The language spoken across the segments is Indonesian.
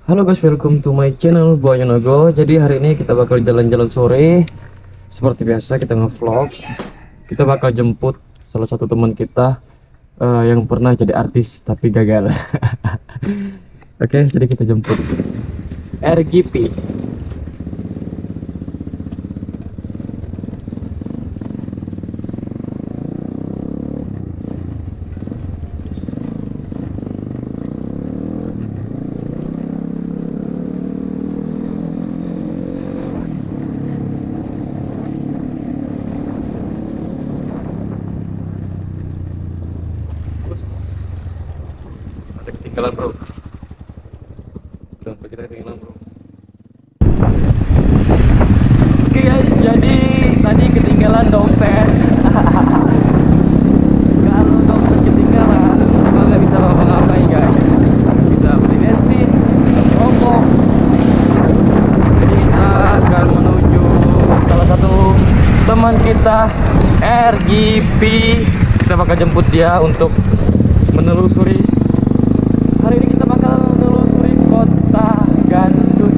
Halo guys, welcome to my channel Boy Yonogo. Jadi hari ini kita bakal jalan-jalan sore. Seperti biasa kita nge-vlog. Kita bakal jemput salah satu teman kita yang pernah jadi artis tapi gagal. Oke, jadi kita jemput RGP. Ada ketinggalan bro. Udah kita ketinggalan bro. Oke guys, jadi tadi ketinggalan dompet. Kalau dompet ketinggalan, kita nggak bisa ngapa-ngapain guys. Nggak bisa beli bensin, rokok. Jadi kita akan menuju salah satu teman kita RGP. Kita bakal jemput dia untuk menelusuri. Hari ini kita bakal menelusuri kota Gandus,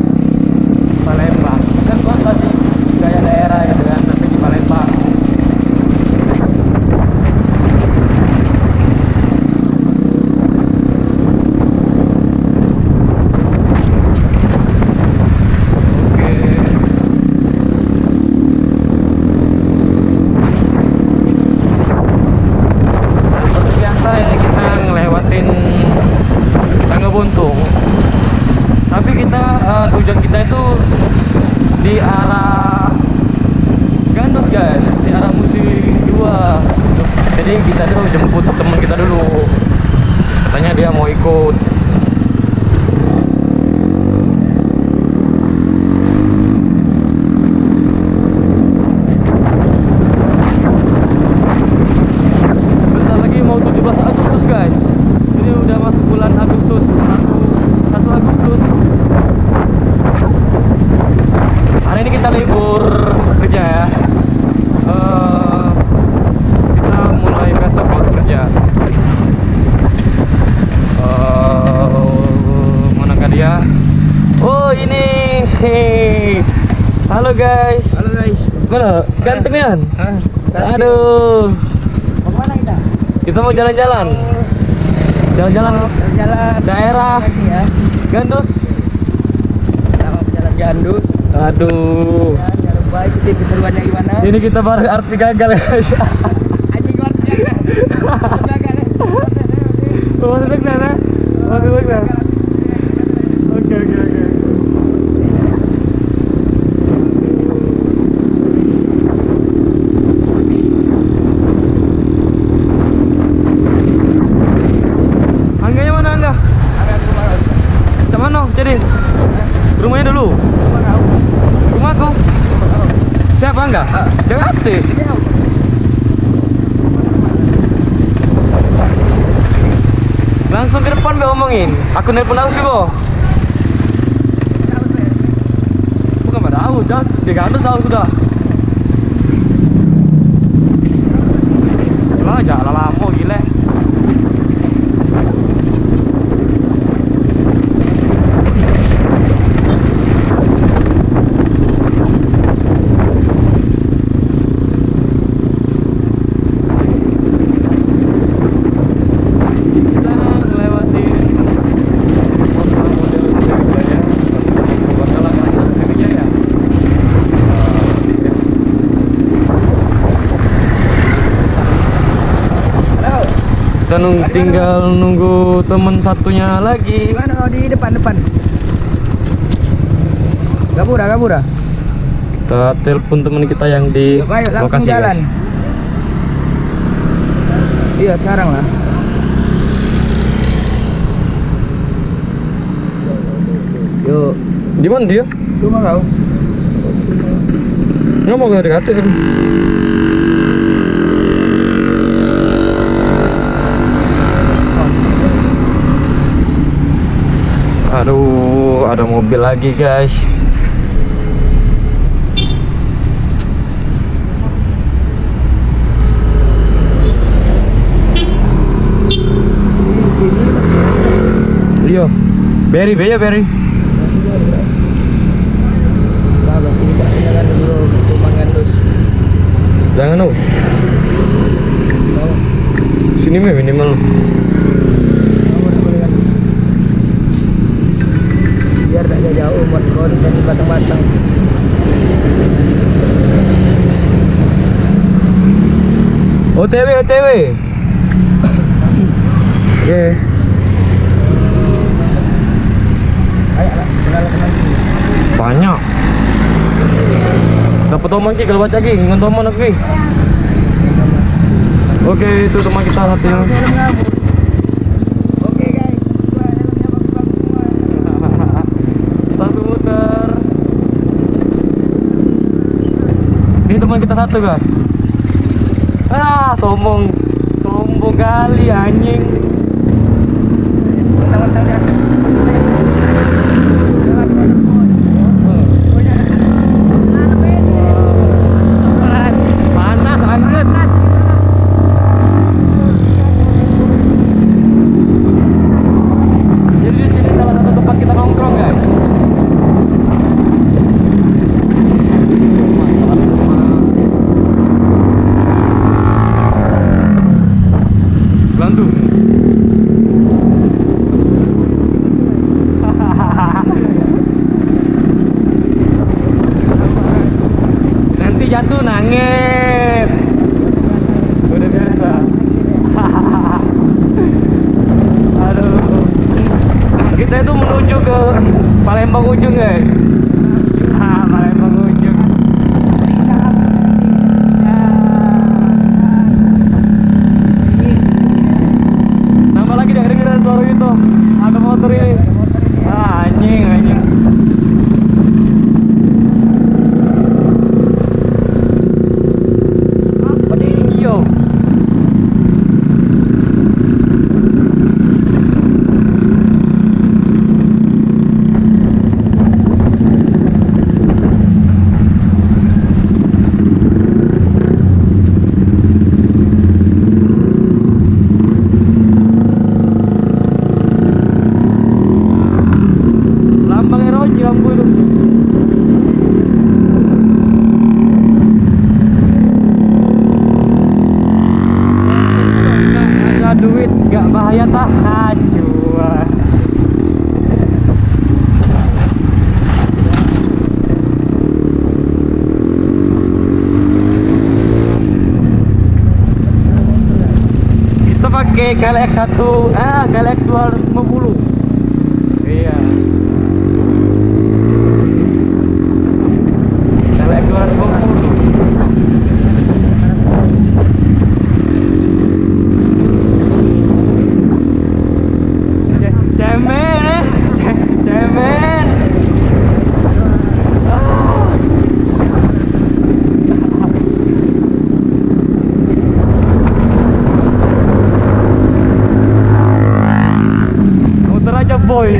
Palembang. Bukan kota sih, kayak daerah gitu kan, tapi di Palembang. Oke. Seperti biasa ini kita ngelewatin Tangga Buntung. Tapi kita tujuan kita itu di arah Gandus guys, di arah Musi 2. Jadi kita dulu jemput teman kita dulu. Katanya dia mau ikut. Bentar lagi mau 17 Agustus guys. Ini udah masuk bulan Agustus, 1 Agustus. Hari ini kita libur kerja ya. Kita mulai besok baru kerja. Manakah dia? Oh ini. Halo guys. Halo guys. Mana? Ganteng kan? Aduh. Mau mana kita? Kita mau jalan-jalan. Jalan-jalan Jalan daerah ya. Gandus. Selamat jalan Gandus. Aduh. Ya, jangan lupa ikuti keseruannya gimana. Ini kita bareng artis gagal guys. Anjing luar siaga. Gagal. Oh, masuk ke sana. Masuk ke sana. Oke. Angganya mana Angga? Kita mana? Jadi rumahnya dulu. Rumahku. Siapa Angga? Jakarta. Langsung ke depan be omongin. Aku nelpon langsung juga. Bukan pada tahu, dah. Dia Gandus tahu sudah. Lah, jalan lama gila. Kita ngelewatin kota model Sriwijaya, Bangkalan, Sriwijaya. Halo. Kita tinggal nunggu temen satunya lagi. Gimana? Oh, di depan. Gabura. Kita telepon teman kita yang di Yuk, ayo langsung lokasi jalan. guys. Iya, sekarang lah. Yuk. Di mana dia? Cuma kau. Nggak mau ke dekat. Aduh, ada mobil lagi guys. Iya. Berry, ya berry. Jangan oh. Sini minimal. Biar tak jauh buat kon dan batang-batang. OTW OTW. Oke. Banyak. Dapat teman ki kalau baca ki, ngon teman aku ki. Oke, itu teman kita satu yang. Oke guys, gua helmnya bagus-bagus semua. Langsung muter. Ini teman kita satu guys. Sombong kali anjing. Mentang-mentang dia. Panas anjir. Jadi di sini salah satu tempat kita nongkrong guys. Bantu. Nanti jatuh nangis. Udah biasa. Aduh. Kita itu menuju ke Palembang ujung guys. Palembang ujung. Nambah lagi deh kedengeran suara itu. Ada motor ini. Anjing. Apa ini yo? Lambang eroji lampu itu. Nggak ada duit, nggak bahaya tah. Ajua. Kita pakai GLX 1, GLX 250. Iya. GLX 250. Cemen. Muter aja boy.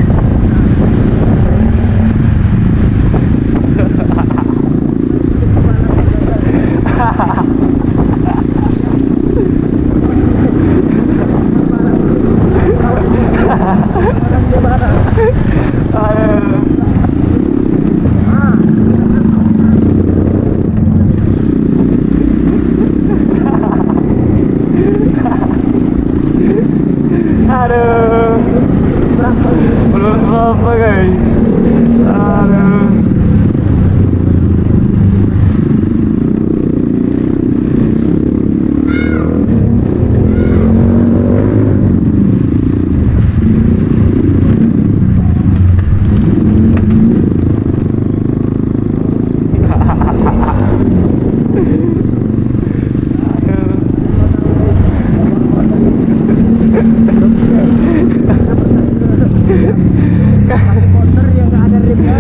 Aduh. Aduh. Belum apa guys. Aduh. Motor yang nggak ada remnya.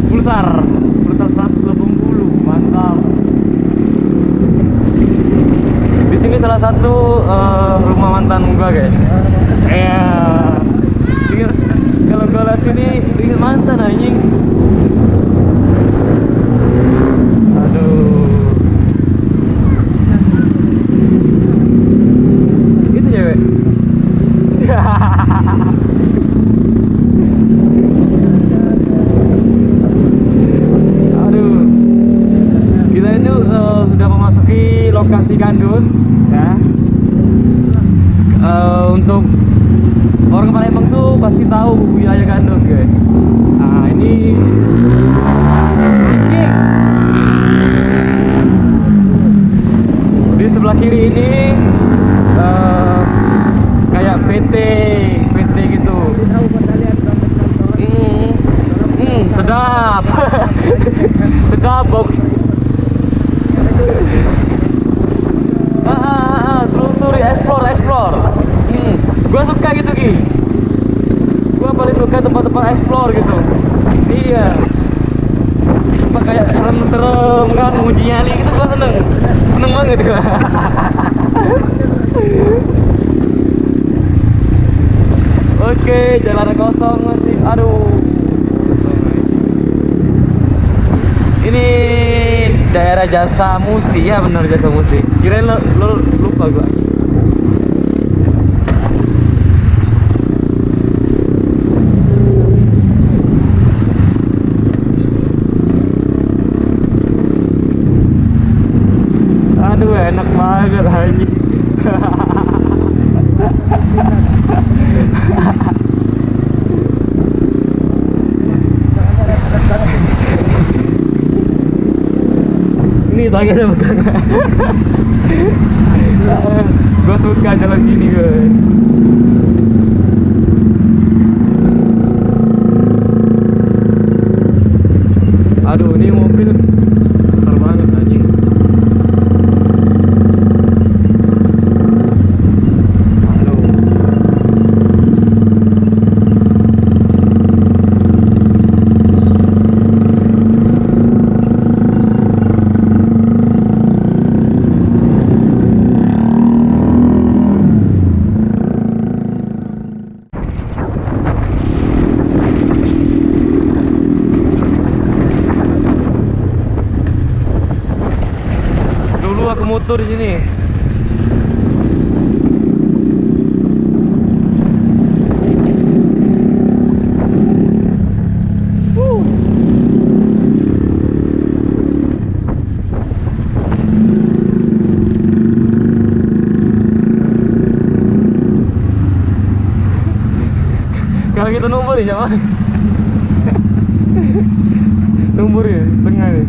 Pulsar 180, mantap. Di sini salah satu rumah mantan gua guys. Iya. Kalau gua lihat sini ingat mantan anjing. Aduh. Itu cewek. lokasi Gandus ya. Untuk orang Palembang tuh pasti tahu wilayah Gandus guys. Nah ini di sebelah kiri ini kayak PT gitu. Sedap. Sedap bau. Telusuri, explore. Gua suka gitu Ki. Gua paling suka tempat-tempat explore gitu. Iya. Tempat kayak serem-serem kan, nguji nyali gitu gua seneng banget gua. Oke, jalan kosong masih. Aduh. Ini daerah Jasa Musi ya, benar Jasa Musi. Kirain lo lupa gua. Aduh, enak banget anjing. Ini tangannya pegang. Gue suka jalan gini guys. Aduh, ini mobil besar banget anjing. Motor di sini. Kalau kita nomor ya mana? Nomor ya, tengah nih.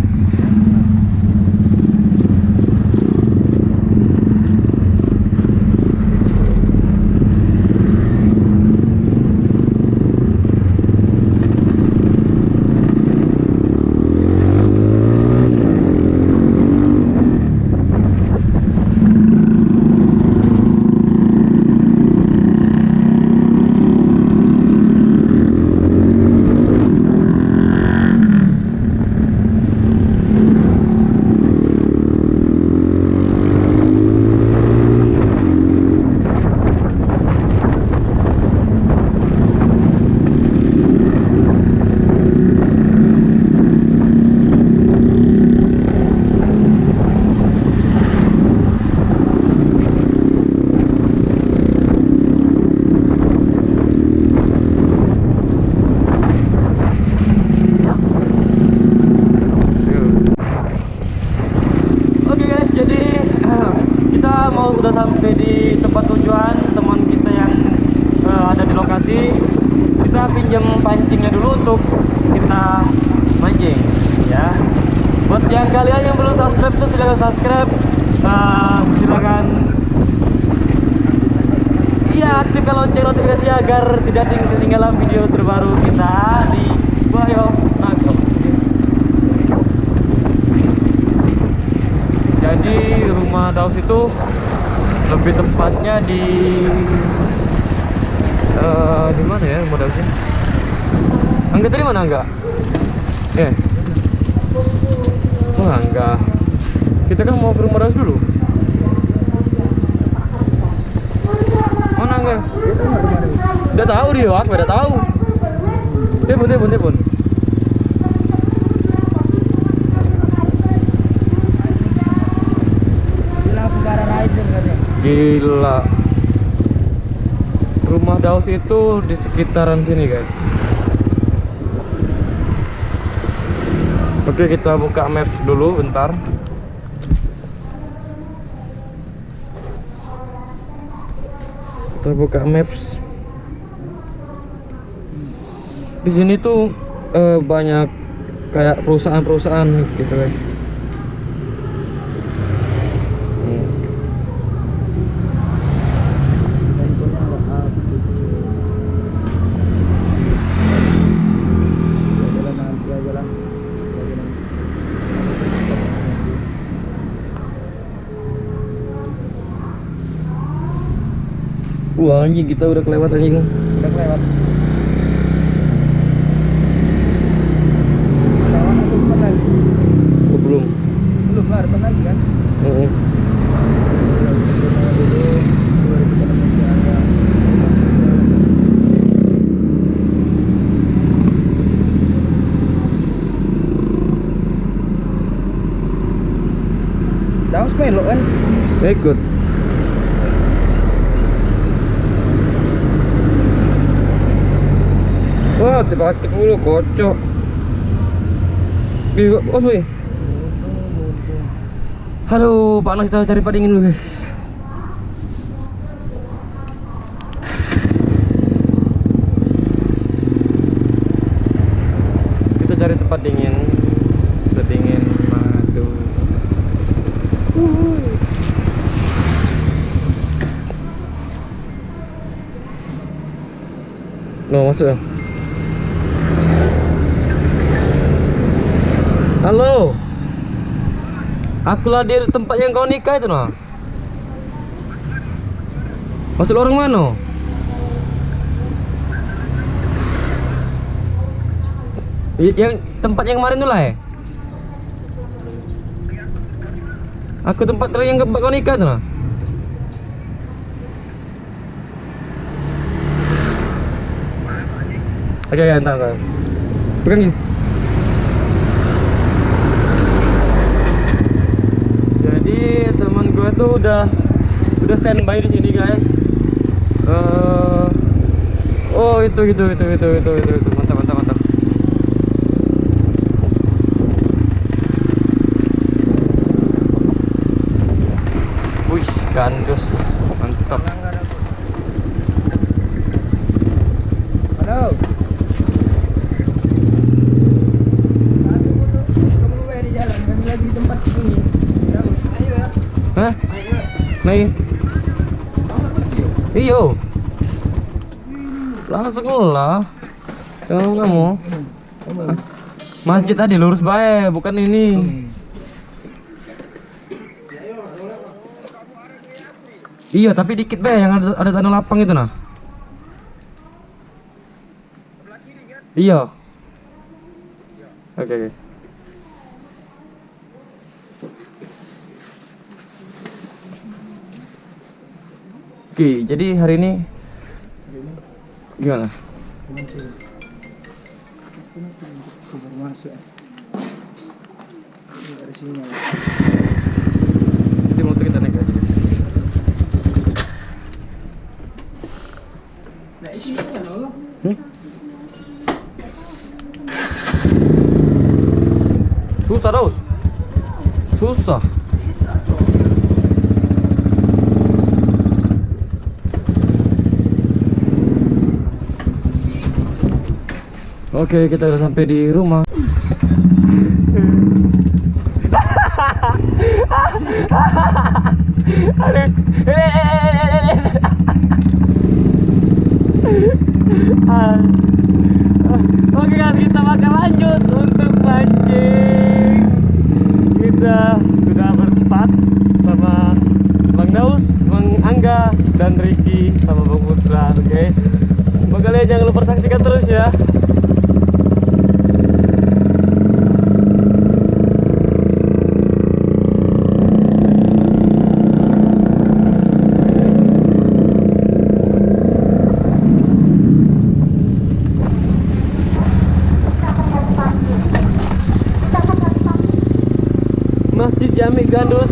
Udah sampai di tempat tujuan. Teman kita yang ada di lokasi, kita pinjam pancingnya dulu untuk kita mancing ya. Buat yang kalian yang belum subscribe tuh silahkan subscribe, silahkan iya aktifkan lonceng notifikasi agar tidak ketinggalan video terbaru kita di Buayo Nagol. Jadi rumah Daus itu lebih tepatnya di mana ya rumah Dausnya? Angga tadi mana Angga? Wah Angga, kita kan mau ke rumah Daus dulu. Mana Angga? Udah tahu dia, aku udah tahu. Telepon. Gila. Rumah Daus itu di sekitaran sini guys. Oke, kita buka maps dulu bentar. Kita buka maps. Di sini tuh banyak kayak perusahaan-perusahaan gitu guys. Wah anjing, kita udah kelewat anjing. Udah kelewat. Lawan atau depan lagi? Oh, belum. Belum lah, depan lagi kan? Heeh. Dah harus belok kan? Ikut. Wah, tiba-tiba dulu kocok. Oh, wih. Aduh, panas, kita cari tempat dingin dulu guys. Kita cari tempat dingin, sedingin madu. No, masuk ya. Halo, akulah di tempat yang kau nikah itu nah. Masuk orang mana? Yang tempat yang kemarin tuh lah ya. Aku tempat yang kau nikah itu nah. Oke, ya, entar. Pegang ini. Jadi teman gue tuh udah standby di sini guys. Oh itu mantap. Wih, gandus mantap. Halo. Kamu di jalan, kami lagi di tempat ini. Ayo ya. Hah? Nih. Iyo. Langsung lah. Kalau nggak mau. Hah? Masjid tadi lurus bae, bukan ini. Iya, tapi dikit bae yang ada tanah lapang itu nah. Iya. Oke. Oke, jadi hari ini gimana? Baru masuk. Dari sini. Jadi motor kita naik aja. Nah, ini kan loh. Susah Daus. Susah. Oke, kita udah sampai di rumah. Aduh. Oke guys, kita bakal lanjut untuk mancing. Kita sudah berempat sama Bang Daus, Bang Angga, dan Ricky sama Bang Putra. Oke. Semoga kalian jangan lupa saksikan terus ya. Masjid Jami Gandus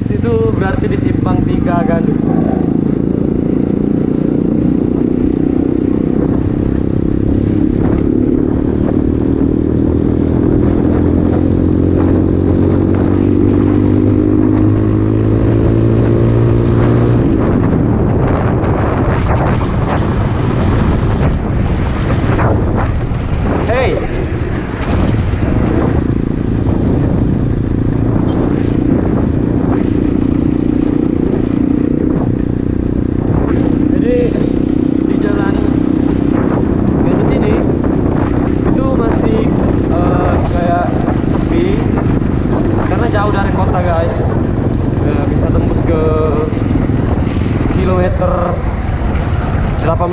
itu berarti di Simpang 3 Gandus.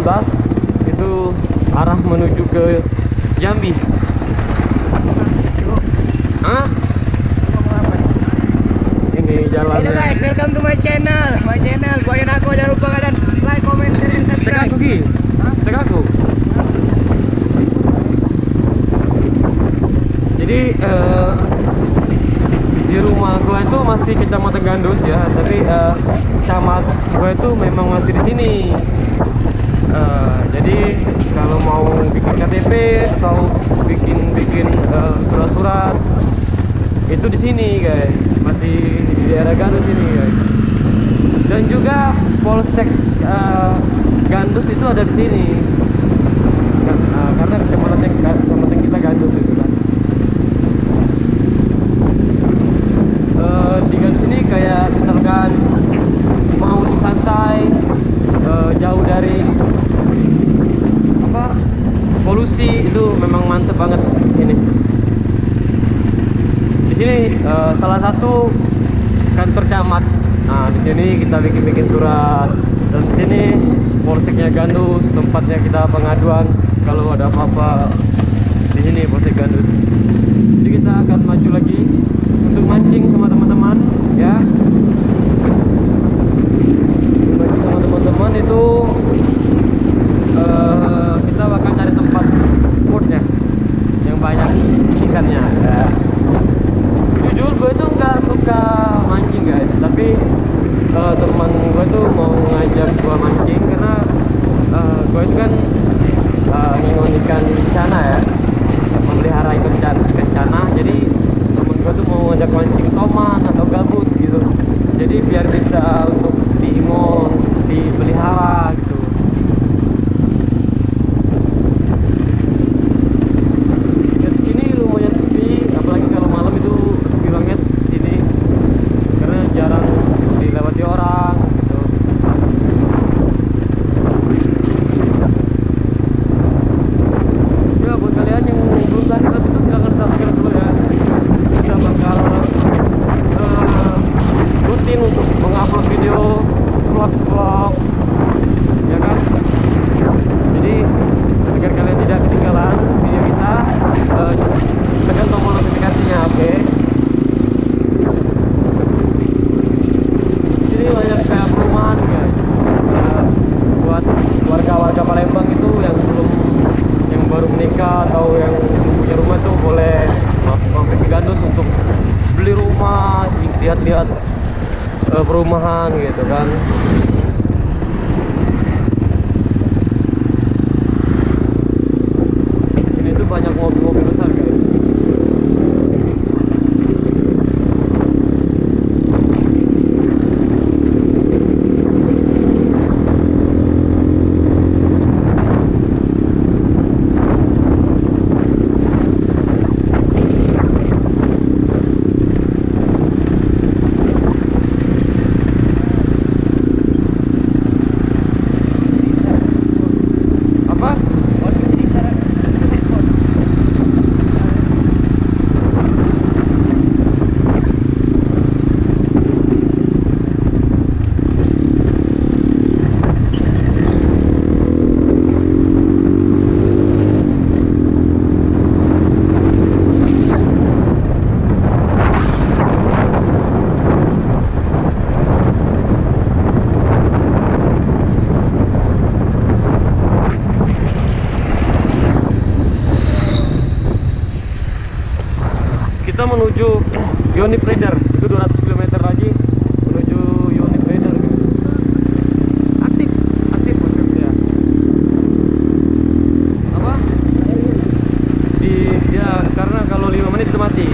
itu arah menuju ke Jambi. Hah? Ini Hello jalannya. guys, welcome to my channel. Buayan aku, jangan lupa kalian like, comment, share, and Cek subscribe. aku Gi. Cek aku. Jadi di rumah gue itu masih Kecamatan Gandus ya, tapi camat gue itu memang masih di sini. Jadi kalau mau bikin KTP atau bikin surat-surat itu di sini guys, masih di daerah Gandus ini guys. Dan juga Polsek Gandus itu ada di sini. Karena kecamatan kita Gandus itu kan. Di Gandus ini kayak misalkan mau santai, jauh dari polusi, itu memang mantep banget ini. Di sini salah satu kantor camat. Nah, di sini kita bikin surat, dan di sini Polseknya Gandus, tempatnya kita pengaduan kalau ada apa-apa. Di sini Polsek Gandus. Jadi kita akan maju lagi untuk mancing sama teman-teman ya. Mancing sama teman-teman itu kita bakal cari tempat spotnya yang banyak ikannya ya. Jujur gue tuh nggak suka mancing guys, tapi teman gue tuh mau ngajak gue mancing karena gue itu kan ngingon ikan cana ya, memelihara ikan cana. Jadi temen gue tuh mau ngajak mancing tomat atau gabus gitu, jadi biar bisa untuk diingon, dipelihara gitu. Dan sini lumayan sepi, apalagi kalau malam itu sepi banget sini karena jarang dilewati orang gitu. Ya buat kalian yang belum subscribe itu silahkan subscribe dulu ya. Kita bakal rutin untuk mengupload video vlog ya kan. Jadi agar kalian tidak ketinggalan video kita, tekan tombol notifikasinya, oke? Ini banyak kayak perumahan guys. Buat warga-warga Palembang itu yang baru menikah atau yang punya rumah tuh boleh mampir ke Gandus untuk beli rumah, lihat-lihat perumahan gitu kan. Di sini tuh banyak mobil-mobil besar guys. Apa? Kita menuju Yonif Rider, itu 200 km lagi menuju Yonif Rider. Aktif maksudnya. Apa? Ya karena kalau 5 menit itu mati.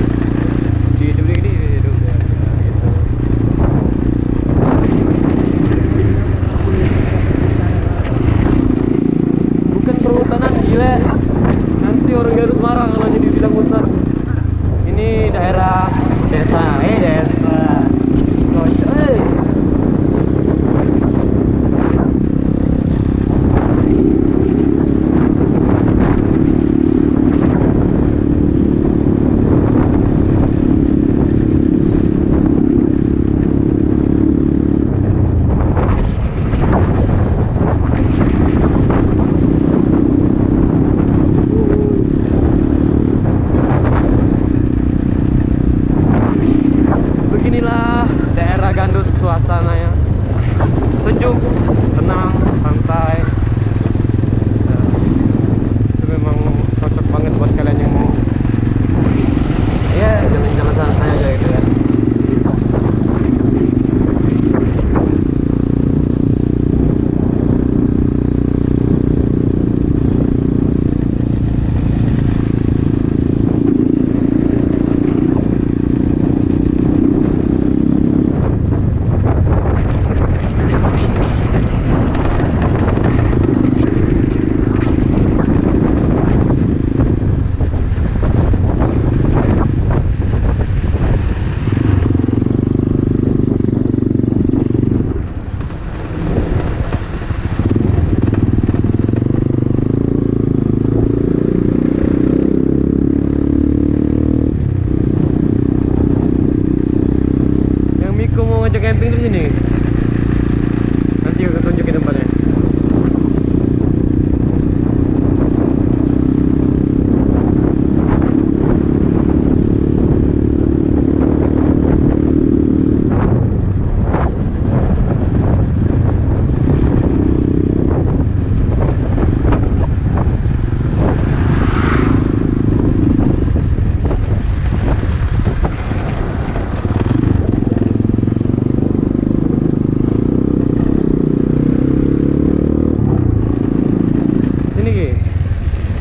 Di ini gitu. Bukan perhutanan, gila. Nanti orang Garut marah kalau jadi bilang hutan. Ini daerah desa, desa. suasananya sejuk, tenang, santai. Itu memang cocok banget buat kalian yang mau ya jalan-jalan santai aja gitu ya. Miko mau ngajak camping di sini. Nanti aku tunjukin tempatnya.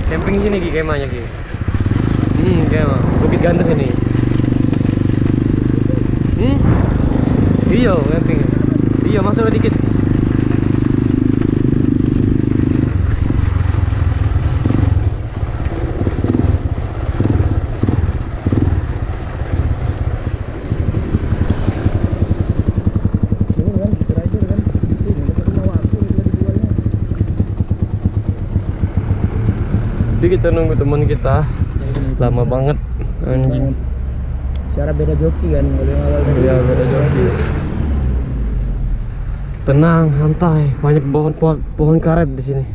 Camping sini Ki, kemahnya Ki. Kemah Bukit Gandes ini. Iya, camping. Iya, masuk dikit. Sini kan, situ aja kan. Ini punya waktu lagi jualnya. Jadi kita nunggu teman kita lama banget anjing. Secara beda joki kan, kalau yang awal tadi. Iya, beda joki. Tenang, santai, banyak pohon karet di sini.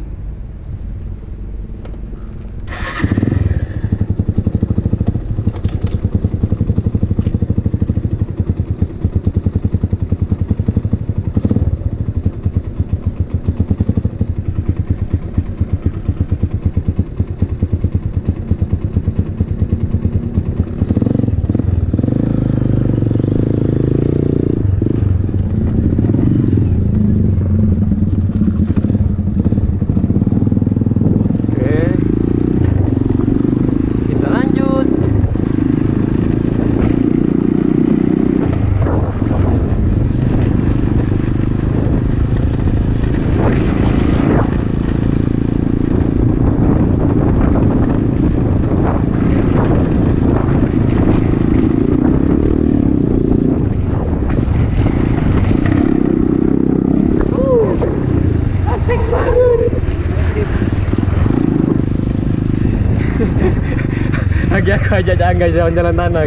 Lagi aku ajak guys jalan-jalan tanah.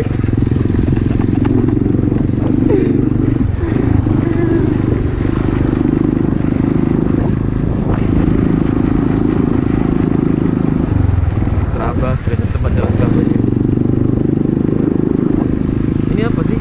Terabas, kelihatan tempat jalan terabas. Ini apa sih?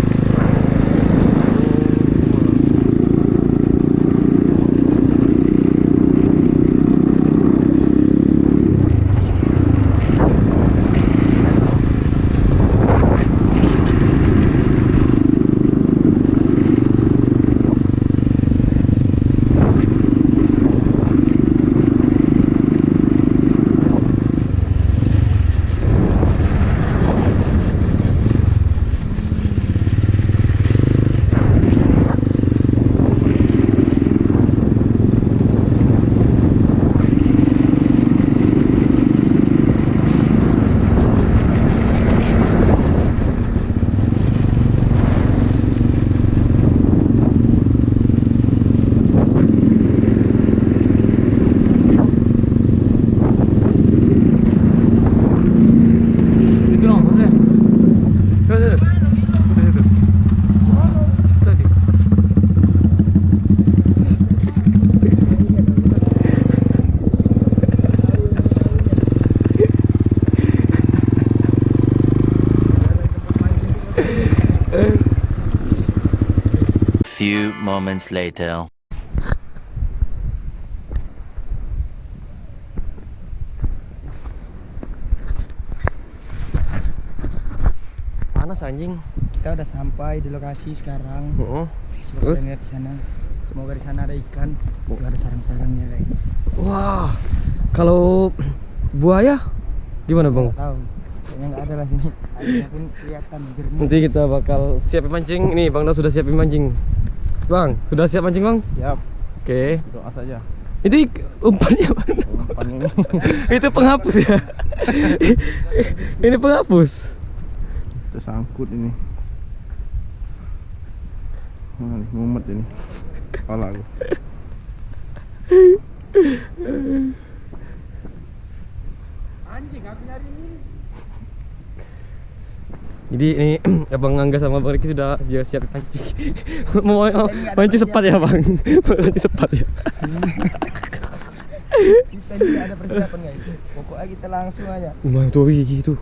few moments later. Panas anjing. Kita udah sampai di lokasi sekarang. Heeh. Coba Terus? kita lihat di sana. Semoga di sana ada ikan. Tuh ada sarang-sarangnya guys. Wah, kalau buaya gimana bang? Nggak tahu. Kayaknya nggak ada lah sini. Airnya pun kelihatan jernih. Nanti kita bakal siapin mancing. Ini Bang Dau sudah siapin mancing. Bang, sudah siap mancing Bang? Siap. Oke. Doa saja. Itu umpannya Bang. Umpan ini. Itu penghapus ya. Ini penghapus. Tersangkut ini. Nah, mumet ini. Kepala aku. Anjing, aku nyari ini. Jadi ini Abang Angga sama Bang Riki sudah siap pancing. Mau mancing sepat ya Bang? Mancing sepat ya. Kita juga ada persiapan guys. Pokoknya kita langsung aja. Wah tuh gigi itu.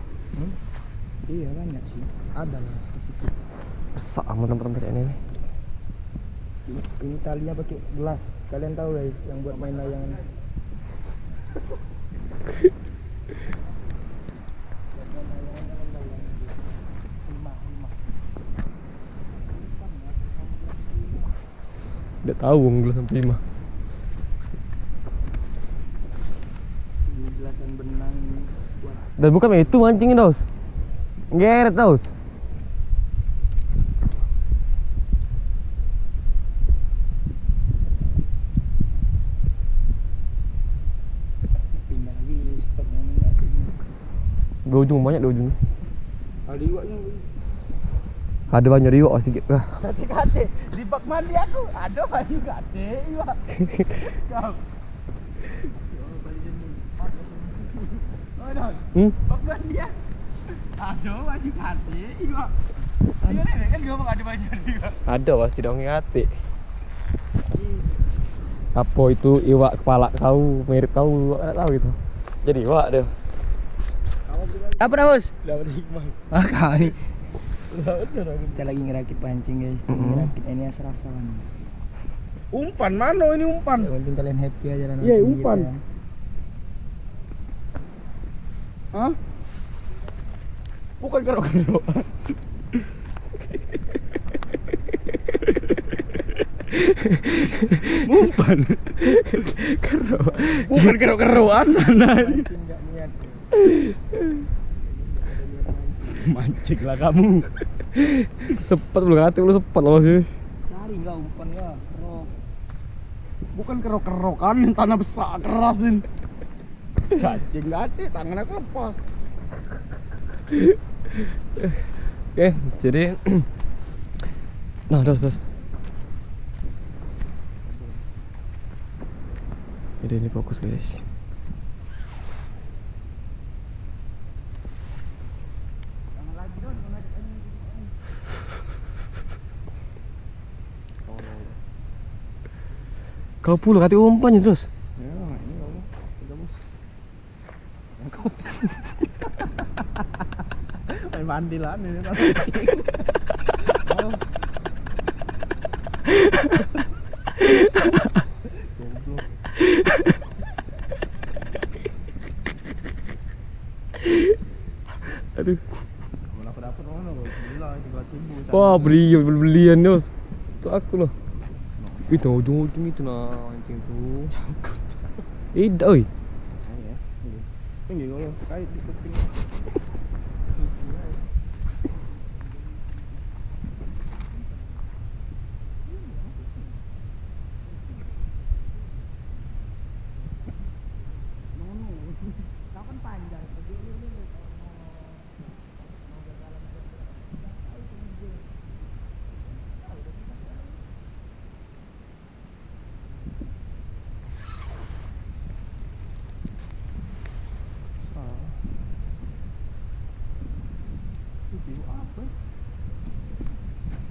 Iya banyak sih. Ada lah sedikit. Sama teman-teman ini. Ini talinya pakai gelas. Kalian tahu guys yang buat main layangan. Tidak tahu Bang gelas sampai 5. Ini gelasan benang. Wah, Dan bukan itu mancingnya Daus. Ngeret Daus. pindah lagi spotnya enggak ini. Di ujung banyak di ujung. Ada iwaknya. Ada banyak riwak sedikit. Wah. Kate di bak mandi aku ada banyak kate iwak. Kau. Bak mandi ya. Ada banyak kate iwak. Iya nih kan ngomong ada banyak iwak. Ada pasti dong ngati. Apa itu iwak kepala kau, mirip kau, enggak tahu itu. Jadi iwak deh. Apa dah bos? Dapat hikmah. Ah kali. Kita lagi ngerakit pancing guys. Ngerakit ini asal-asalan. Umpan mana ini umpan? Yang penting kalian happy aja lah. Iya, nonton umpan. kita. Hah? Bukan kerok-kerok. Umpan. Kerok. Bukan kerok-kerokan sana. Pancing nggak niat. Mancing lah kamu. Sepat lu ngati lu sepat lo sih. Cari nggak umpan nggak kerok. Bukan kerok-kerokan yang tanah besar kerasin. Cacing nggak ada, tangan aku lepas. Oke, jadi nah, terus. Jadi ini fokus guys. Kau pula kati umpan ya terus. Ya, ini kamu. Udah bos. Main mandilan ini kan. Aduh. Mana aku dapat mana kok? Gila 3.000. Wah, belian terus. Itu aku loh. Itu ujung-ujung itu nah anjing tuh. Cangkut. Ida oi. Ya. Ini kalau kait di kuping.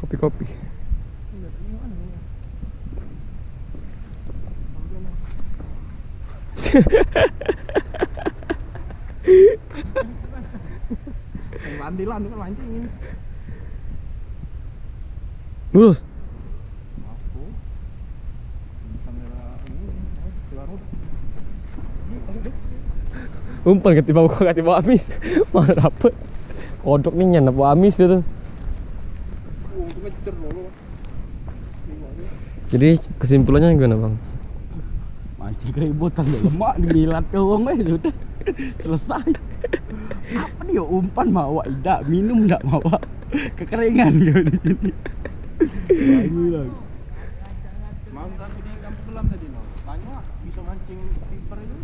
Kopi-kopi. Mandilan kan mancing ini. Lurus. Umpan ketiba amis. Mana dapet. Kodok nih nyan apa amis dia tuh. Untung ngecer dulu. Jadi kesimpulannya gimana bang? Mancing keributan lemak dimilat ke uang udah selesai. Apa dia umpan mawa tidak minum tidak mawa kekeringan gitu di sini. Gila. Mau tadi di kampung Gelam tadi no. Tanya bisa mancing piper itu.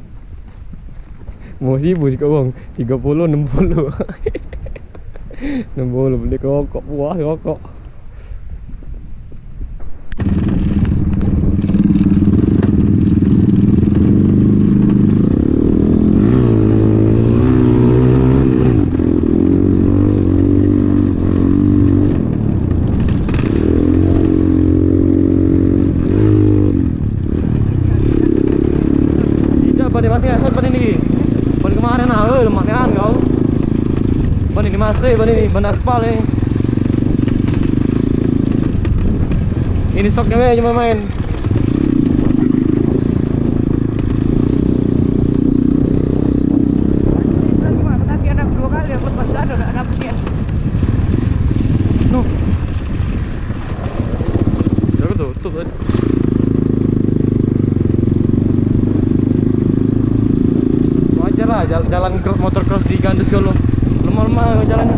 Mau sibuk sih bang 30 60 60 beli kokok puas kokok. Bani masih asal bani ni. Bani kemarin lemak kan kau. Bani ni masih bani aspal ni. Ini stoknya cuma main. Tapi anak 2 kali aku pas ada dapet dia. No. Jaga tutup kan. Wajar lah jalan motor cross di Gandes kalau lemah-lemah jalannya.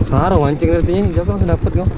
Sarung mancing artinya siapa yang dapat kau?